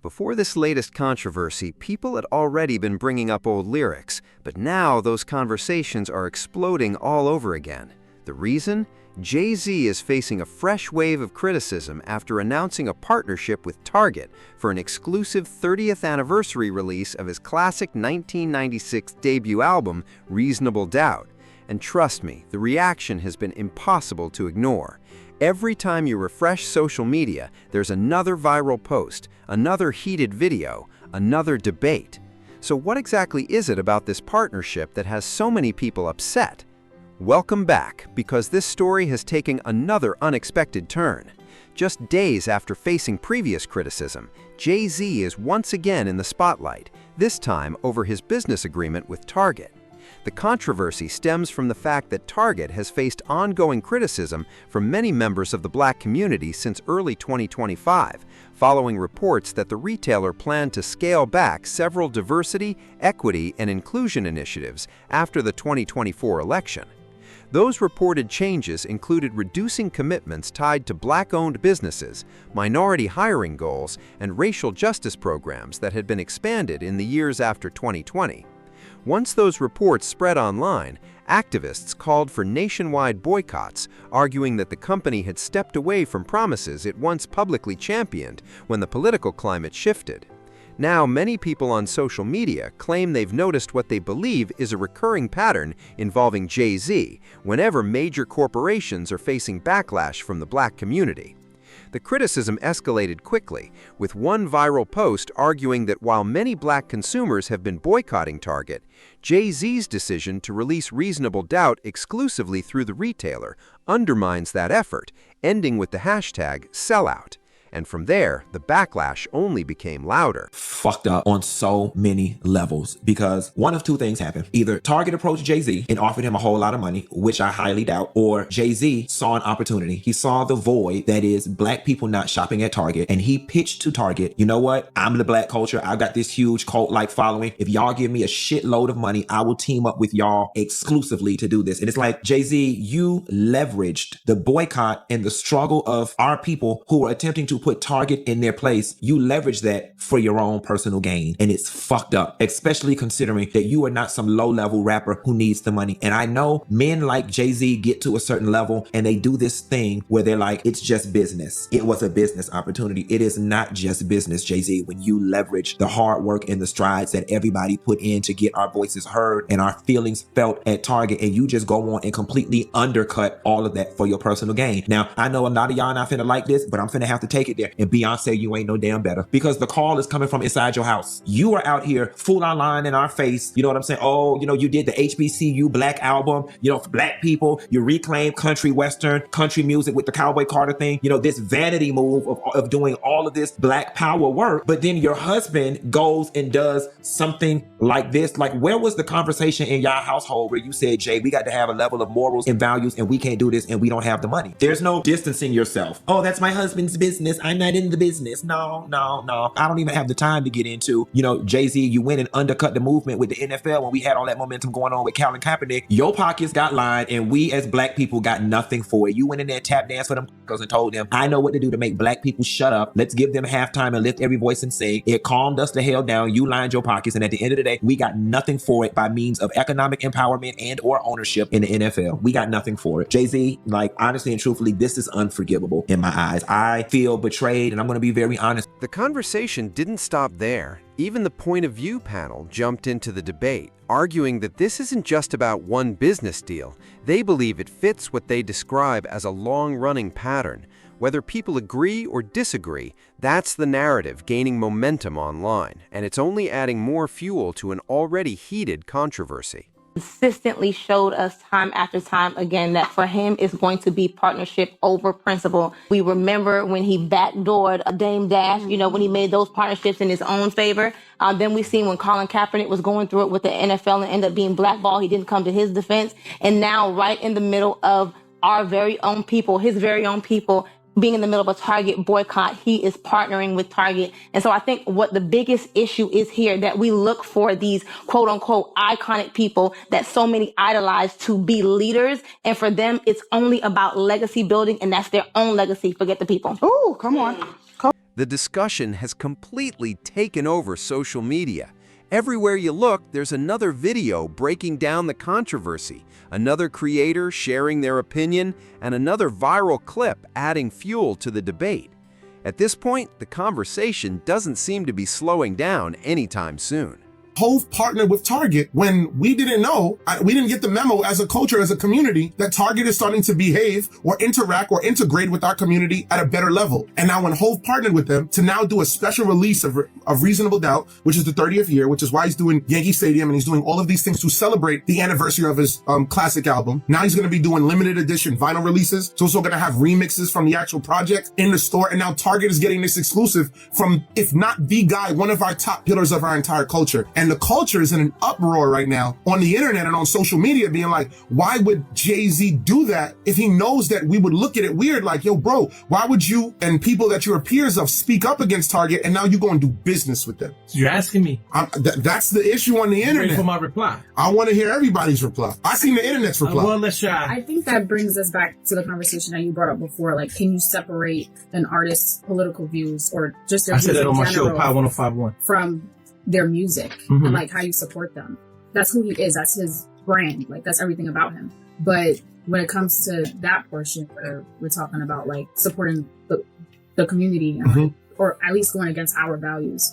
Before this latest controversy, people had already been bringing up old lyrics, but now those conversations are exploding all over again. The reason? Jay-Z is facing a fresh wave of criticism after announcing a partnership with Target for an exclusive 30th anniversary release of his classic 1996 debut album, Reasonable Doubt. And trust me, the reaction has been impossible to ignore. Every time you refresh social media, there's another viral post, another heated video, another debate. So what exactly is it about this partnership that has so many people upset? Welcome back, because this story has taken another unexpected turn. Just days after facing previous criticism, Jay-Z is once again in the spotlight, this time over his business agreement with Target. The controversy stems from the fact that Target has faced ongoing criticism from many members of the Black community since early 2025, following reports that the retailer planned to scale back several diversity, equity, and inclusion initiatives after the 2024 election. Those reported changes included reducing commitments tied to Black-owned businesses, minority hiring goals, and racial justice programs that had been expanded in the years after 2020. Once those reports spread online, activists called for nationwide boycotts, arguing that the company had stepped away from promises it once publicly championed when the political climate shifted. Now, many people on social media claim they've noticed what they believe is a recurring pattern involving Jay-Z whenever major corporations are facing backlash from the Black community. The criticism escalated quickly, with one viral post arguing that while many Black consumers have been boycotting Target, Jay-Z's decision to release Reasonable Doubt exclusively through the retailer undermines that effort, ending with the hashtag #sellout. And from there, the backlash only became louder. Fucked up on so many levels, because one of two things happened. Either Target approached Jay-Z and offered him a whole lot of money, which I highly doubt, or Jay-Z saw an opportunity. He saw the void that is Black people not shopping at Target, and he pitched to Target, you know what? I'm the Black culture. I've got this huge cult-like following. If y'all give me a shitload of money, I will team up with y'all exclusively to do this. And it's like, Jay-Z, you leveraged the boycott and the struggle of our people who were attempting to put Target in their place. You leverage that for your own personal gain. And it's fucked up, especially considering that you are not some low-level rapper who needs the money. And I know men like Jay-Z get to a certain level and they do this thing where they're like, it's just business. It was a business opportunity. It is not just business, Jay-Z, when you leverage the hard work and the strides that everybody put in to get our voices heard and our feelings felt at Target, and you just go on and completely undercut all of that for your personal gain. Now, I know a lot of y'all not finna like this, but I'm finna have to take it there. And Beyonce, you ain't no damn better, because the call is coming from inside your house. You are out here full online in our face. You know what I'm saying? Oh, you did the HBCU Black album, for Black people. You reclaimed country western, country music with the Cowboy Carter thing. This vanity move of doing all of this Black power work. But then your husband goes and does something like this. Like, where was the conversation in y'all household where you said, Jay, we got to have a level of morals and values, and we can't do this and we don't have the money? There's no distancing yourself. Oh, that's my husband's business. I'm not in the business. No. I don't even have the time to get into, Jay-Z, you went and undercut the movement with the NFL when we had all that momentum going on with Colin Kaepernick. Your pockets got lined and we as Black people got nothing for it. You went in there, tap dance for them and told them, I know what to do to make Black people shut up. Let's give them halftime and lift every voice and sing. It calmed us the hell down. You lined your pockets, and at the end of the day, we got nothing for it by means of economic empowerment and or ownership in the NFL. We got nothing for it. Jay-Z, honestly and truthfully, this is unforgivable in my eyes. I feel betrayed, and I'm going to be very honest. The conversation didn't stop there. Even the point of view panel jumped into the debate, arguing that this isn't just about one business deal. They believe it fits what they describe as a long-running pattern. Whether people agree or disagree, that's the narrative gaining momentum online, and it's only adding more fuel to an already heated controversy. Consistently showed us time after time again that for him it's going to be partnership over principle. We remember when he backdoored Dame Dash, when he made those partnerships in his own favor. Then we seen when Colin Kaepernick was going through it with the NFL and ended up being blackballed, he didn't come to his defense. And now right in the middle of our very own people, his very own people, being in the middle of a Target boycott, he is partnering with Target. And so I think what the biggest issue is here, that we look for these quote unquote iconic people that so many idolize to be leaders. And for them, it's only about legacy building, and that's their own legacy. Forget the people. Oh, come on. The discussion has completely taken over social media. Everywhere you look, there's another video breaking down the controversy, another creator sharing their opinion, and another viral clip adding fuel to the debate. At this point, the conversation doesn't seem to be slowing down anytime soon. Hove partnered with Target when we didn't know, we didn't get the memo as a culture, as a community, that Target is starting to behave or interact or integrate with our community at a better level. And now when Hove partnered with them to now do a special release of Reasonable Doubt, which is the 30th year, which is why he's doing Yankee Stadium and he's doing all of these things to celebrate the anniversary of his classic album. Now he's going to be doing limited edition vinyl releases. So he's also going to have remixes from the actual project in the store. And now Target is getting this exclusive from, if not the guy, one of our top pillars of our entire culture. And the culture is in an uproar right now on the internet and on social media being like, why would Jay-Z do that if he knows that we would look at it weird? Like, yo, bro, why would you and people that you're peers of speak up against Target and now you go and do business with them? So you're asking me? That's the issue on the internet. Wait for my reply. I want to hear everybody's reply. I seen the internet's reply. Well, let's try. I think that brings us back to the conversation that you brought up before. Like, can you separate an artist's political views or just their I views said that on in my show, general Power 105.1. from their music and like how you support them? That's who he is. That's his brand. Like, that's everything about him. But when it comes to that portion where we're talking about like supporting the community and like, or at least going against our values,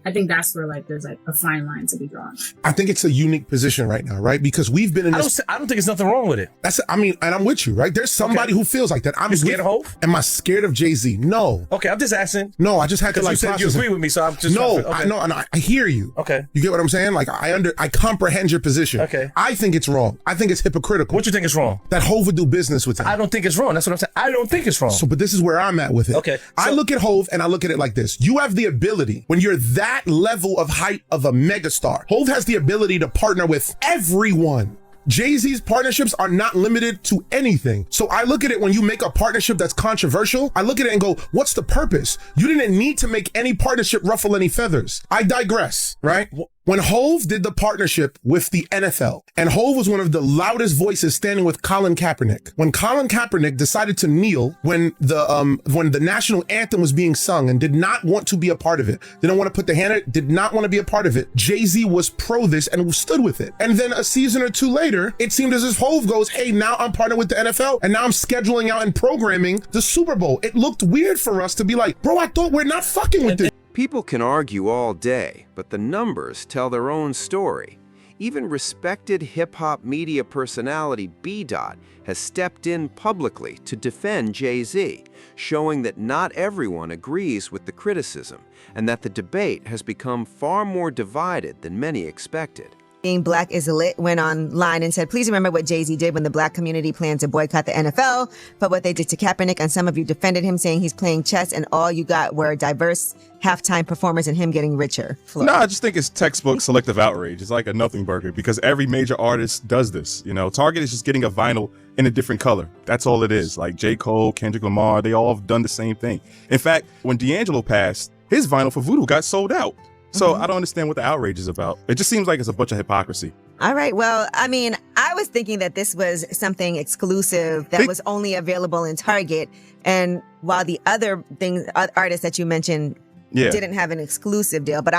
I think that's where like there's like a fine line to be drawn. I think it's a unique position right now, right? Because we've been in this. I don't think there's nothing wrong with it. I mean, and I'm with you, right? There's somebody who feels like that. I'm scared of Hove? Am I scared of Jay-Z? No. Okay, I'm just asking. No, I just had to like you said process you it. agree with me, so I'm just No, okay. and I hear you. Okay. You get what I'm saying? Like I comprehend your position. Okay. I think it's wrong. I think it's hypocritical. What you think is wrong? That Hove would do business with him. I don't think it's wrong. That's what I'm saying. I don't think it's wrong. So, but this is where I'm at with it. Okay. I look at Hove and I look at it like this. You have the ability, when you're that level of height of a megastar, Hove has the ability to partner with everyone. Jay-Z's partnerships are not limited to anything. So I look at it when you make a partnership that's controversial, I look at it and go, what's the purpose? You didn't need to make any partnership ruffle any feathers. I digress, right? When Hove did the partnership with the NFL, and Hove was one of the loudest voices standing with Colin Kaepernick. When Colin Kaepernick decided to kneel when the national anthem was being sung and did not want to be a part of it, didn't want to put the hand, did not want to be a part of it, Jay-Z was pro this and stood with it. And then a season or two later, it seemed as if Hove goes, hey, now I'm partnering with the NFL and now I'm scheduling out and programming the Super Bowl. It looked weird for us to be like, bro, I thought we're not fucking with this. People can argue all day, but the numbers tell their own story. Even respected hip-hop media personality B-Dot has stepped in publicly to defend Jay-Z, showing that not everyone agrees with the criticism and that the debate has become far more divided than many expected. Being Black is Lit went online and said, please remember what Jay-Z did when the Black community planned to boycott the NFL, but what they did to Kaepernick, and some of you defended him saying he's playing chess and all you got were diverse halftime performers and him getting richer. Floyd. No, I just think it's textbook selective outrage. It's like a nothing burger because every major artist does this. You know, Target is just getting a vinyl in a different color. That's all it is. Like J. Cole, Kendrick Lamar, they all have done the same thing. In fact, when D'Angelo passed, his vinyl for Voodoo got sold out. So I don't understand what the outrage is about. It just seems like it's a bunch of hypocrisy. All right. Well, I mean, I was thinking that this was something exclusive that was only available in Target. And while the other things, artists that you mentioned didn't have an exclusive deal, but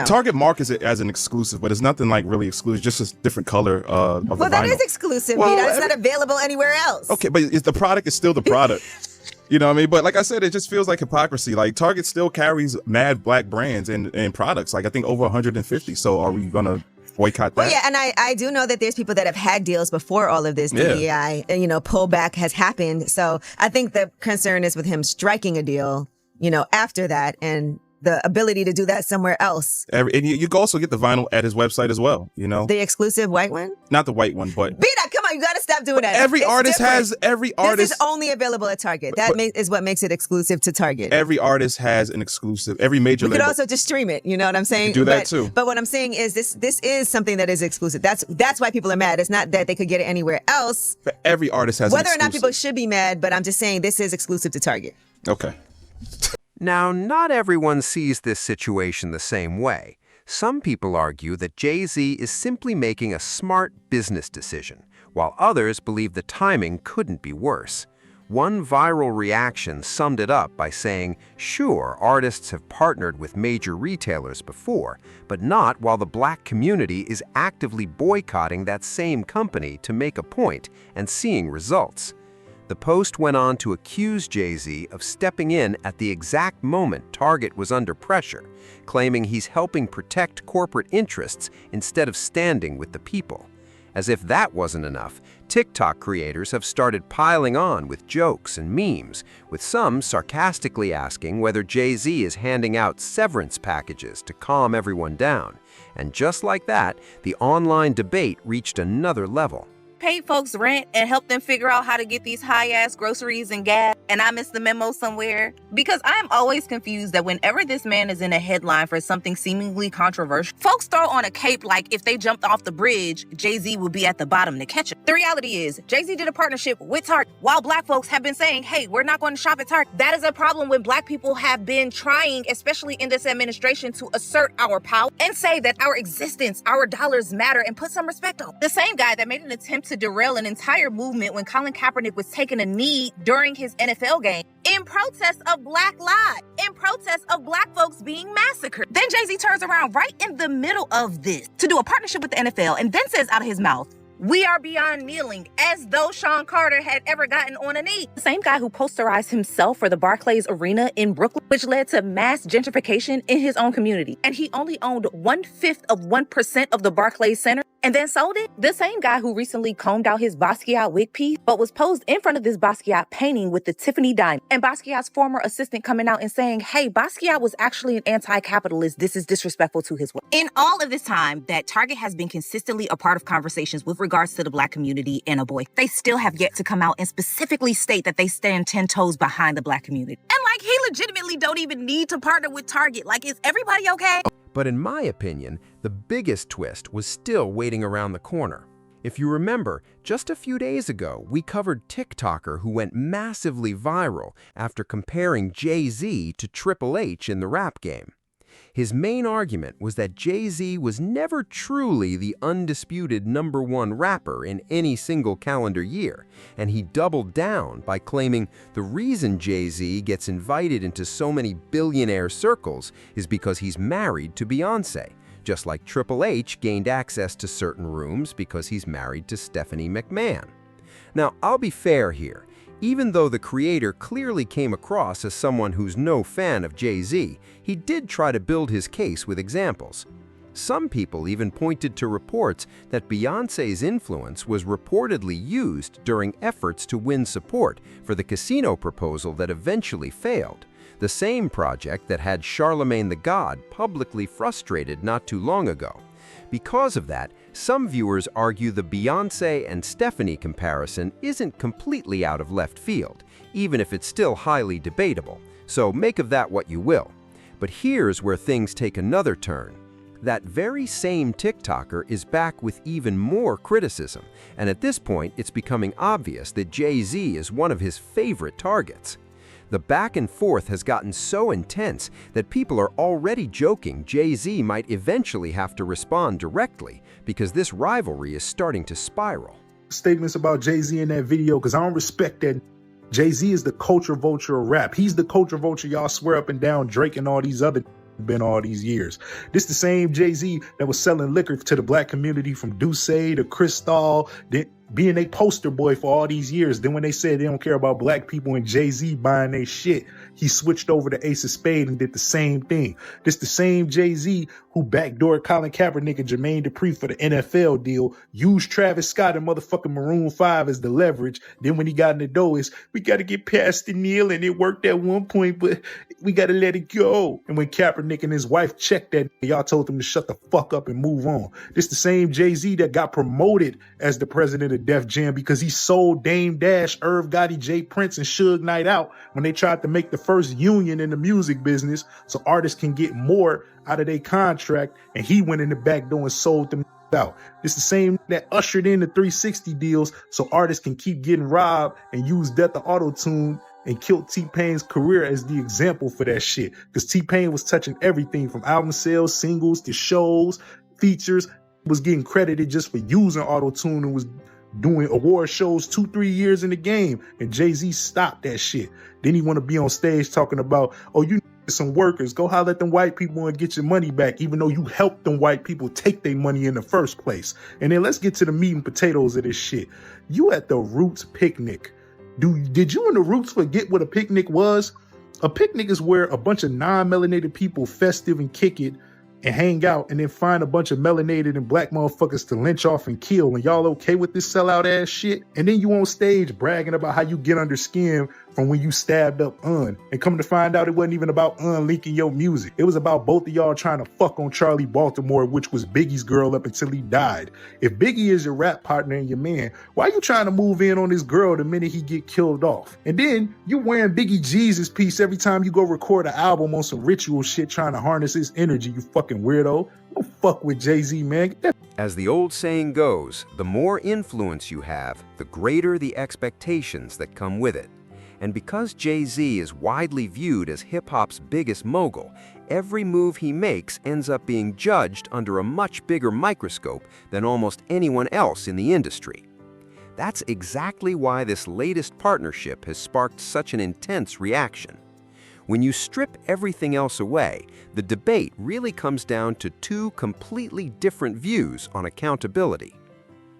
Target markets it as an exclusive, but it's nothing like really exclusive, just a different color of the vinyl. Well, that is exclusive. Well, it's not available anywhere else. Okay, but the product is still the product. You know what I mean? But like I said, it just feels like hypocrisy. Like Target still carries mad Black brands and products. Like I think over 150. So are we going to boycott that? Well, yeah, and I do know that there's people that have had deals before all of this DEI, pullback has happened. So I think the concern is with him striking a deal, after that and the ability to do that somewhere else. And you can also get the vinyl at his website as well, The exclusive white one? Not the white one, but... B-Dot, come on, you gotta stop doing that. Every artist. This is only available at Target. That is what makes it exclusive to Target. Every artist has an exclusive. Every major label. You could also just stream it, you know what I'm saying? You do that too. But what I'm saying is this is something that is exclusive. That's why people are mad. It's not that they could get it anywhere else. But every artist has Whether or not people should be mad, but I'm just saying this is exclusive to Target. Okay. Now, not everyone sees this situation the same way. Some people argue that Jay-Z is simply making a smart business decision, while others believe the timing couldn't be worse. One viral reaction summed it up by saying, sure, artists have partnered with major retailers before, but not while the black community is actively boycotting that same company to make a point and seeing results. The post went on to accuse Jay-Z of stepping in at the exact moment Target was under pressure, claiming he's helping protect corporate interests instead of standing with the people. As if that wasn't enough, TikTok creators have started piling on with jokes and memes, with some sarcastically asking whether Jay-Z is handing out severance packages to calm everyone down. And just like that, the online debate reached another level. Paid folks rent and help them figure out how to get these high-ass groceries and gas, and I missed the memo somewhere? Because I'm always confused that whenever this man is in a headline for something seemingly controversial, folks throw on a cape like if they jumped off the bridge, Jay-Z would be at the bottom to catch him. The reality is, Jay-Z did a partnership with Target, while black folks have been saying, hey, we're not going to shop at Target. That is a problem when black people have been trying, especially in this administration, to assert our power and say that our existence, our dollars matter, and put some respect on. The same guy that made an attempt to derail an entire movement when Colin Kaepernick was taking a knee during his NFL game in protest of Black lives, in protest of black folks being massacred. Then Jay-Z turns around right in the middle of this to do a partnership with the NFL and then says out of his mouth, we are beyond kneeling, as though Sean Carter had ever gotten on a knee. The same guy who posterized himself for the Barclays Arena in Brooklyn, which led to mass gentrification in his own community. And he only owned 1/5 of 1% of the Barclays Center and then sold it. The same guy who recently combed out his Basquiat wig piece, but was posed in front of this Basquiat painting with the Tiffany diamond. And Basquiat's former assistant coming out and saying, hey, Basquiat was actually an anti-capitalist. This is disrespectful to his work. In all of this time that Target has been consistently a part of conversations with regards to the black community and a boy, they still have yet to come out and specifically state that they stand 10 toes behind the black community. And like, he legitimately don't even need to partner with Target. Like, is everybody okay? But in my opinion, the biggest twist was still waiting around the corner. If you remember, just a few days ago, we covered TikToker who went massively viral after comparing Jay-Z to Triple H in the rap game. His main argument was that Jay-Z was never truly the undisputed #1 rapper in any single calendar year, and he doubled down by claiming the reason Jay-Z gets invited into so many billionaire circles is because he's married to Beyoncé, just like Triple H gained access to certain rooms because he's married to Stephanie McMahon. Now, I'll be fair here. Even though the creator clearly came across as someone who's no fan of Jay-Z, he did try to build his case with examples. Some people even pointed to reports that Beyoncé's influence was reportedly used during efforts to win support for the casino proposal that eventually failed, the same project that had Charlemagne the God publicly frustrated not too long ago. Because of that, some viewers argue the Beyoncé and Stephanie comparison isn't completely out of left field, even if it's still highly debatable, so make of that what you will. But here's where things take another turn. That very same TikToker is back with even more criticism, and at this point it's becoming obvious that Jay-Z is one of his favorite targets. The back and forth has gotten so intense that people are already joking Jay-Z might eventually have to respond directly because this rivalry is starting to spiral. Statements about Jay-Z in that video, because I don't respect that. Jay-Z is the culture vulture of rap. He's the culture vulture y'all swear up and down Drake and all these other been all these years. This the same Jay-Z that was selling liquor to the black community from Douce to Cristal, being a poster boy for all these years. Then when they said they don't care about black people and Jay-Z buying their shit, he switched over to Ace of Spades and did the same thing. This the same Jay-Z who backdoored Colin Kaepernick and Jermaine Dupri for the NFL deal, used Travis Scott and motherfucking Maroon 5 as the leverage. Then when he got in the door, we got to get past the kneel, and it worked at one point, but we got to let it go. And when Kaepernick and his wife checked that, y'all told them to shut the fuck up and move on. This the same Jay-Z that got promoted as the president of Def Jam because he sold Dame Dash, Irv Gotti, Jay Prince, and Suge Knight out when they tried to make the first union in the music business so artists can get more out of their contract, and he went in the back door and sold them out. It's the same that ushered in the 360 deals so artists can keep getting robbed and use Death of Auto-Tune and killed T-Pain's career as the example for that shit. Because T-Pain was touching everything from album sales, singles, to shows, features, was getting credited just for using Auto-Tune and was doing award shows 2-3 years in the game, and Jay-Z stopped that shit. Then he want to be on stage talking about, oh, you some workers, go holler at them white people and get your money back, even though you helped them white people take their money in the first place. And then let's get to the meat and potatoes of this shit. You at the Roots picnic. Did you and the Roots forget what a picnic was? A picnic is where a bunch of non-melanated people festive and kick it and hang out and then find a bunch of melanated and black motherfuckers to lynch off and kill. And y'all okay with this sellout ass shit? And then you on stage bragging about how you get under skin from when you stabbed up Un. And come to find out it wasn't even about Un leaking your music. It was about both of y'all trying to fuck on Charlie Baltimore, which was Biggie's girl up until he died. If Biggie is your rap partner and your man, why you trying to move in on this girl the minute he get killed off? And then you wearing Biggie Jesus piece every time you go record an album on some ritual shit trying to harness his energy, you fucking weirdo. Don't fuck with Jay-Z, man. As the old saying goes, the more influence you have, the greater the expectations that come with it. And because Jay-Z is widely viewed as hip-hop's biggest mogul, every move he makes ends up being judged under a much bigger microscope than almost anyone else in the industry. That's exactly why this latest partnership has sparked such an intense reaction. When you strip everything else away, the debate really comes down to two completely different views on accountability.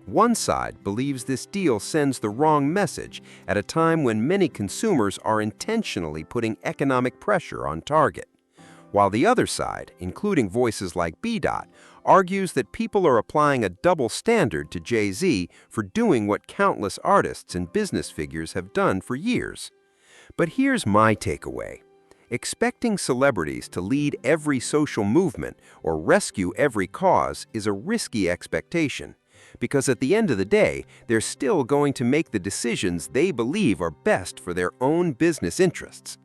One side believes this deal sends the wrong message at a time when many consumers are intentionally putting economic pressure on Target, while the other side, including voices like B-Dot, argues that people are applying a double standard to Jay-Z for doing what countless artists and business figures have done for years. But here's my takeaway. Expecting celebrities to lead every social movement or rescue every cause is a risky expectation, because at the end of the day, they're still going to make the decisions they believe are best for their own business interests.